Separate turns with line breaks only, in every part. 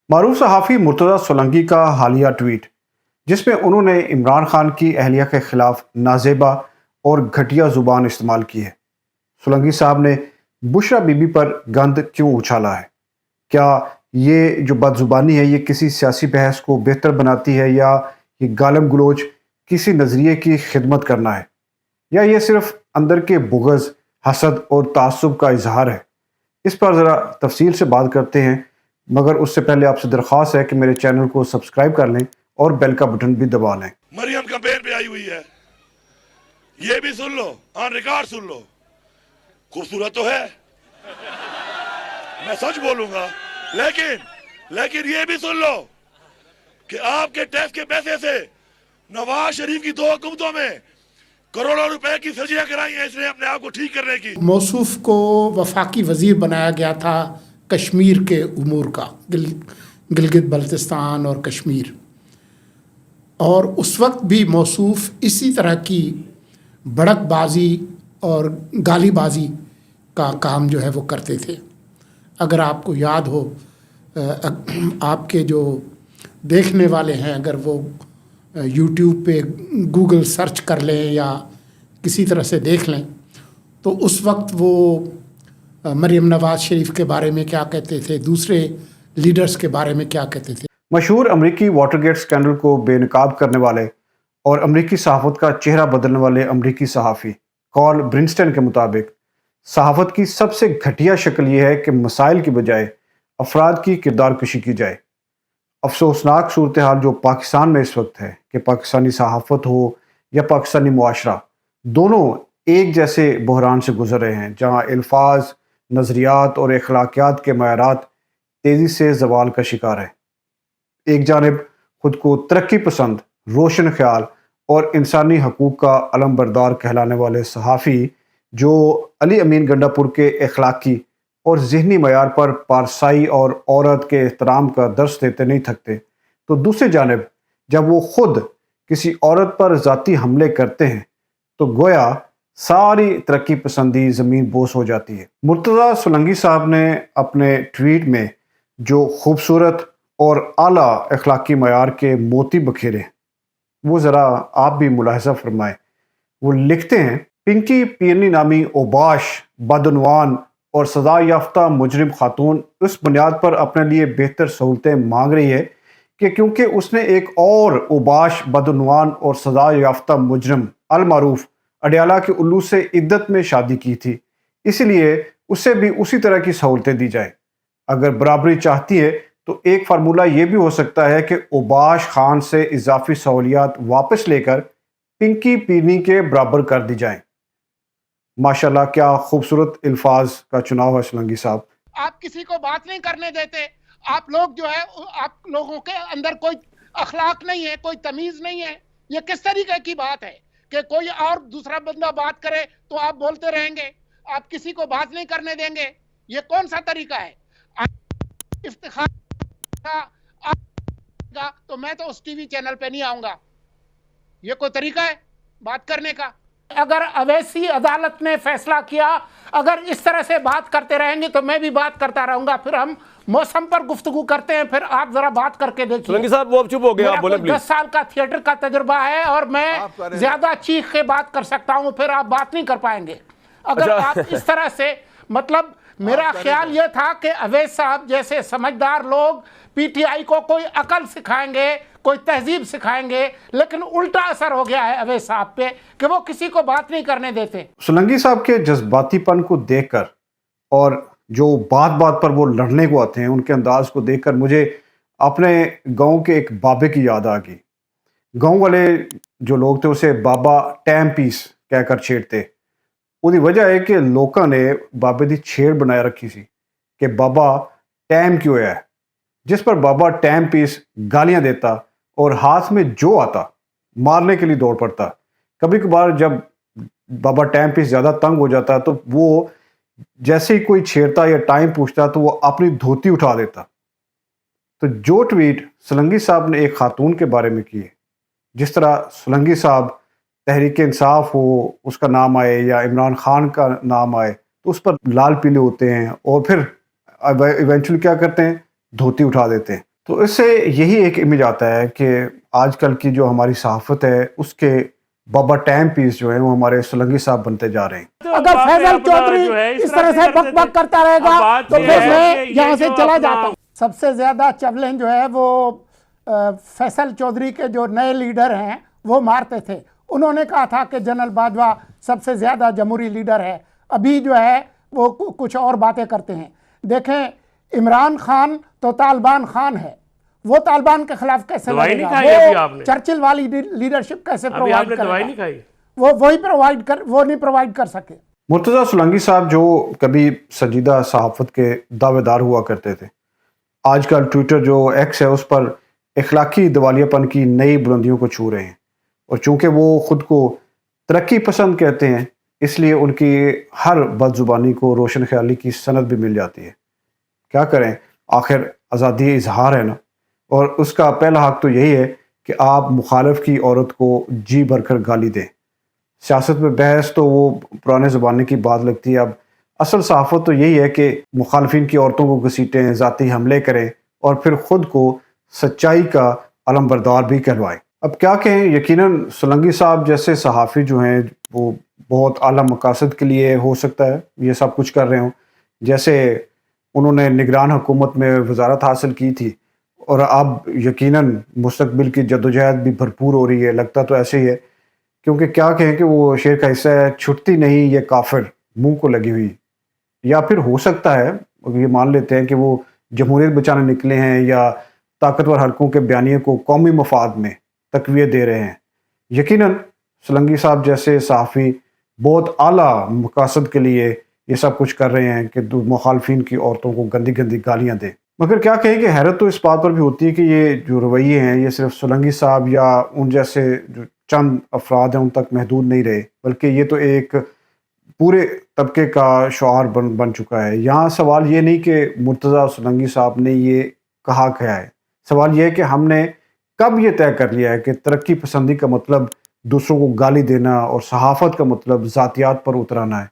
معروف صحافی مرتضیٰ سولنگی کا حالیہ ٹویٹ جس میں انہوں نے عمران خان کی اہلیہ کے خلاف نازیبا اور گھٹیا زبان استعمال کی ہے۔ سولنگی صاحب نے بشرا بی بی پر گند کیوں اچھالا ہے؟ کیا یہ جو بد زبانی ہے یہ کسی سیاسی بحث کو بہتر بناتی ہے، یا یہ گالم گلوچ کسی نظریے کی خدمت کرنا ہے، یا یہ صرف اندر کے بغض، حسد اور تعصب کا اظہار ہے؟ اس پر ذرا تفصیل سے بات کرتے ہیں، مگر اس سے پہلے آپ سے درخواست ہے کہ میرے چینل کو سبسکرائب کر لیں اور بیل کا بٹن بھی دبا لیں۔
مریم کمپین پہ آئی ہوئی ہے، یہ بھی سن لو، آن ریکارڈ سن لو۔ خوبصورت تو ہے، میں سچ بولوں گا، لیکن یہ بھی سن لو کہ آپ کے ٹیکس کے پیسے سے نواز شریف کی 2 حکومتوں میں کروڑوں روپے کی سرجریاں کرائی ہیں اس نے اپنے آپ کو ٹھیک کرنے کی۔
موصوف کو وفاقی وزیر بنایا گیا تھا کشمیر کے امور کا، گلگت بلتستان اور کشمیر، اور اس وقت بھی موصوف اسی طرح کی بڑک بازی اور گالی بازی کا کام جو ہے وہ کرتے تھے۔ اگر آپ کو یاد ہو، آپ کے جو دیکھنے والے ہیں اگر وہ یوٹیوب پہ گوگل سرچ کر لیں یا کسی طرح سے دیکھ لیں تو اس وقت وہ مریم نواز شریف کے بارے میں کیا کہتے تھے، دوسرے لیڈرز کے بارے میں کیا کہتے تھے۔
مشہور امریکی واٹر گیٹ سکینڈل کو بے نقاب کرنے والے اور امریکی صحافت کا چہرہ بدلنے والے امریکی صحافی کارل برنسٹن کے مطابق صحافت کی سب سے گھٹیا شکل یہ ہے کہ مسائل کی بجائے افراد کی کردار کشی کی جائے۔ افسوسناک صورتحال جو پاکستان میں اس وقت ہے کہ پاکستانی صحافت ہو یا پاکستانی معاشرہ، دونوں ایک جیسے بحران سے گزر رہے ہیں، جہاں الفاظ، نظریات اور اخلاقیات کے معیارات تیزی سے زوال کا شکار ہیں۔ ایک جانب خود کو ترقی پسند، روشن خیال اور انسانی حقوق کا علم بردار کہلانے والے صحافی جو علی امین گنڈا پور کے اخلاقی اور ذہنی معیار پر پارسائی اور عورت کے احترام کا درس دیتے نہیں تھکتے، تو دوسری جانب جب وہ خود کسی عورت پر ذاتی حملے کرتے ہیں تو گویا ساری ترقی پسندی زمین بوس ہو جاتی ہے۔ مرتضیٰ سولنگی صاحب نے اپنے ٹویٹ میں جو خوبصورت اور اعلیٰ اخلاقی معیار کے موتی بکھیرے ہیں وہ ذرا آپ بھی ملاحظہ فرمائیں۔ وہ لکھتے ہیں، پنکی پیرنی نامی اوباش، بدعنوان اور سزا یافتہ مجرم خاتون اس بنیاد پر اپنے لیے بہتر سہولتیں مانگ رہی ہے کہ کیونکہ اس نے ایک اور اوباش، بدعنوان اور سزا یافتہ مجرم المعروف اڈیالہ کے الو سے عدت میں شادی کی تھی، اسی لیے اسے بھی اسی طرح کی سہولتیں دی جائیں۔ اگر برابری چاہتی ہے تو ایک فارمولہ یہ بھی ہو سکتا ہے کہ اوباش خان سے اضافی سہولیات واپس لے کر پنکی پیرنی کے برابر کر دی جائیں۔ ماشاءاللہ، کیا خوبصورت الفاظ کا چناؤ ہے سولنگی صاحب۔
آپ کسی کو بات نہیں کرنے دیتے، آپ لوگ جو ہے آپ لوگوں کے اندر کوئی اخلاق نہیں ہے، کوئی تمیز نہیں ہے۔ یہ کس طریقے کی بات ہے کہ کوئی اور دوسرا بندہ بات کرے تو آپ بولتے رہیں گے، آپ کسی کو بات نہیں کرنے دیں گے؟ یہ کون سا طریقہ ہے؟ افتخار کا تو میں تو اس ٹی وی چینل پہ نہیں آؤں گا۔ یہ کوئی طریقہ ہے بات کرنے کا؟ اگر اویسی عدالت نے فیصلہ کیا، اگر اس طرح سے بات کرتے رہیں گے تو میں بھی بات کرتا رہوں گا۔ پھر ہم موسم پر گفتگو کرتے ہیں، پھر آپ ذرا بات کر کے دیکھیے۔
سولنگی صاحب وہ اب چپ ہو گئے، آپ بولیں پلیز۔
10 سال کا تھیٹر کا تجربہ ہے اور میں زیادہ چیخ کے بات کر سکتا ہوں، پھر آپ بات نہیں کر پائیں گے اگر آپ اس طرح سے۔ مطلب میرا خیال یہ تھا کہ اویس صاحب جیسے سمجھدار لوگ پی ٹی آئی کو کوئی عقل سکھائیں گے، کوئی تہذیب سکھائیں گے، لیکن الٹا اثر ہو گیا ہے اویس صاحب پہ کہ وہ کسی کو بات نہیں کرنے دیتے۔
سولنگی صاحب کے جذباتی پن کو دیکھ کر اور جو بات بات پر وہ لڑنے کو آتے ہیں ان کے انداز کو دیکھ کر مجھے اپنے گاؤں کے ایک بابے کی یاد آ گئی۔ گاؤں والے جو لوگ تھے اسے بابا ٹائم پیس کہہ کر چھیڑتے۔ ਉਹਦੀ وجہ ہے کہ لوکاں نے بابے دی چھیڑ بنائے رکھی سی کہ بابا ٹائم کیوں ہے، جس پر بابا ٹائم پیس گالیاں دیتا اور ہاتھ میں جو آتا مارنے کے لیے دوڑ پڑتا۔ کبھی کبھار جب بابا ٹائم پیس زیادہ تنگ ہو جاتا تو وہ جیسے ہی کوئی چھیڑتا یا ٹائم پوچھتا تو وہ اپنی دھوتی اٹھا دیتا۔ تو جو ٹویٹ سولنگی صاحب نے ایک خاتون کے بارے میں کیے، جس طرح سولنگی صاحب تحریک انصاف ہو اس کا نام آئے یا عمران خان کا نام آئے تو اس پر لال پیلے ہوتے ہیں اور پھر ایونچولی کیا کرتے ہیں، دھوتی اٹھا دیتے ہیں۔ تو اس سے یہی ایک امیج آتا ہے کہ آج کل کی جو ہماری صحافت ہے اس کے بابا ٹائم پیس جو ہیں وہ ہمارے سولنگی صاحب بنتے جا رہے ہیں۔
اگر فیصل چودھری اس طرح سے بک بک کرتا رہے گا تو پھر میں یہاں سے چلا جاتا ہوں۔ سب سے زیادہ چیلنج جو ہے وہ فیصل چودھری کے جو نئے لیڈر ہیں وہ مارتے تھے۔ انہوں نے کہا تھا کہ جنرل باجوہ سب سے زیادہ جمہوری لیڈر ہے، ابھی جو ہے وہ کچھ اور باتیں کرتے ہیں۔ دیکھیں عمران خان تو طالبان خان ہے، وہ طالبان کے خلاف کیسے لڑے گا؟ وہ چرچل والی لیڈرشپ کیسے پرووائڈ کرے گا؟ وہ نہیں پرووائڈ کر سکے۔
مرتضیٰ سولنگی صاحب جو کبھی سنجیدہ صحافت کے دعوے دار ہوا کرتے تھے، آج کل ٹویٹر جو ایکس ہے اس پر اخلاقی دیوالیہ پن کی نئی بلندیوں کو چھو رہے ہیں، اور چونکہ وہ خود کو ترقی پسند کہتے ہیں اس لیے ان کی ہر بد زبانی کو روشن خیالی کی سند بھی مل جاتی ہے۔ کیا کریں، آخر آزادی اظہار ہے نا، اور اس کا پہلا حق تو یہی ہے کہ آپ مخالف کی عورت کو جی بھر کر گالی دیں۔ سیاست میں بحث تو وہ پرانے زمانے کی بات لگتی ہے، اب اصل صحافت تو یہی ہے کہ مخالفین کی عورتوں کو گھسیٹیں، ذاتی حملے کریں اور پھر خود کو سچائی کا علمبردار بھی کہلوائیں۔ اب کیا کہیں، یقیناً سولنگی صاحب جیسے صحافی جو ہیں وہ بہت اعلیٰ مقاصد کے لیے ہو سکتا ہے یہ سب کچھ کر رہے ہوں، جیسے انہوں نے نگران حکومت میں وزارت حاصل کی تھی، اور اب یقیناً مستقبل کی جدوجہد بھی بھرپور ہو رہی ہے، لگتا تو ایسے ہی ہے، کیونکہ کیا کہیں کہ وہ شعر کا حصہ ہے، چھٹتی نہیں یہ کافر منہ کو لگی ہوئی۔ یا پھر ہو سکتا ہے یہ مان لیتے ہیں کہ وہ جمہوریت بچانے نکلے ہیں یا طاقتور حلقوں کے بیانیے کو قومی مفاد میں تقویت دے رہے ہیں۔ یقیناً سولنگی صاحب جیسے صحافی بہت اعلیٰ مقاصد کے لیے یہ سب کچھ کر رہے ہیں کہ مخالفین کی عورتوں کو گندی گندی گالیاں دیں، مگر کیا کہیں کہ حیرت تو اس بات پر بھی ہوتی ہے کہ یہ جو رویے ہیں یہ صرف سولنگی صاحب یا ان جیسے جو چند افراد ہیں ان تک محدود نہیں رہے، بلکہ یہ تو ایک پورے طبقے کا شعار بن چکا ہے۔ یہاں سوال یہ نہیں کہ مرتضیٰ سولنگی صاحب نے یہ کہا ہے، سوال یہ ہے کہ ہم نے کب یہ طے کر لیا ہے کہ ترقی پسندی کا مطلب دوسروں کو گالی دینا اور صحافت کا مطلب ذاتیات پر اترانا ہے؟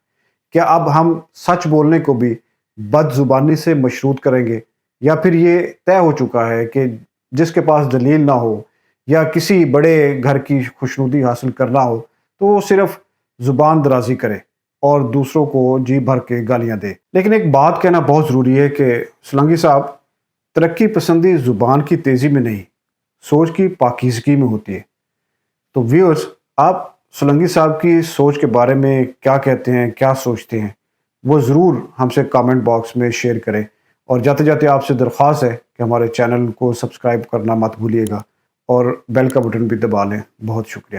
کیا اب ہم سچ بولنے کو بھی بد زبانی سے مشروط کریں گے، یا پھر یہ طے ہو چکا ہے کہ جس کے پاس دلیل نہ ہو یا کسی بڑے گھر کی خوشنودی حاصل کرنا ہو تو وہ صرف زبان درازی کرے اور دوسروں کو جی بھر کے گالیاں دے؟ لیکن ایک بات کہنا بہت ضروری ہے کہ سولنگی صاحب ترقی پسندی زبان کی تیزی میں نہیں، سوچ کی پاکیزگی میں ہوتی ہے۔ تو ویورز، آپ سولنگی صاحب کی سوچ کے بارے میں کیا کہتے ہیں، کیا سوچتے ہیں، وہ ضرور ہم سے کامنٹ باکس میں شیئر کریں، اور جاتے جاتے آپ سے درخواست ہے کہ ہمارے چینل کو سبسکرائب کرنا مت بھولیے گا اور بیل کا بٹن بھی دبا لیں۔ بہت شکریہ۔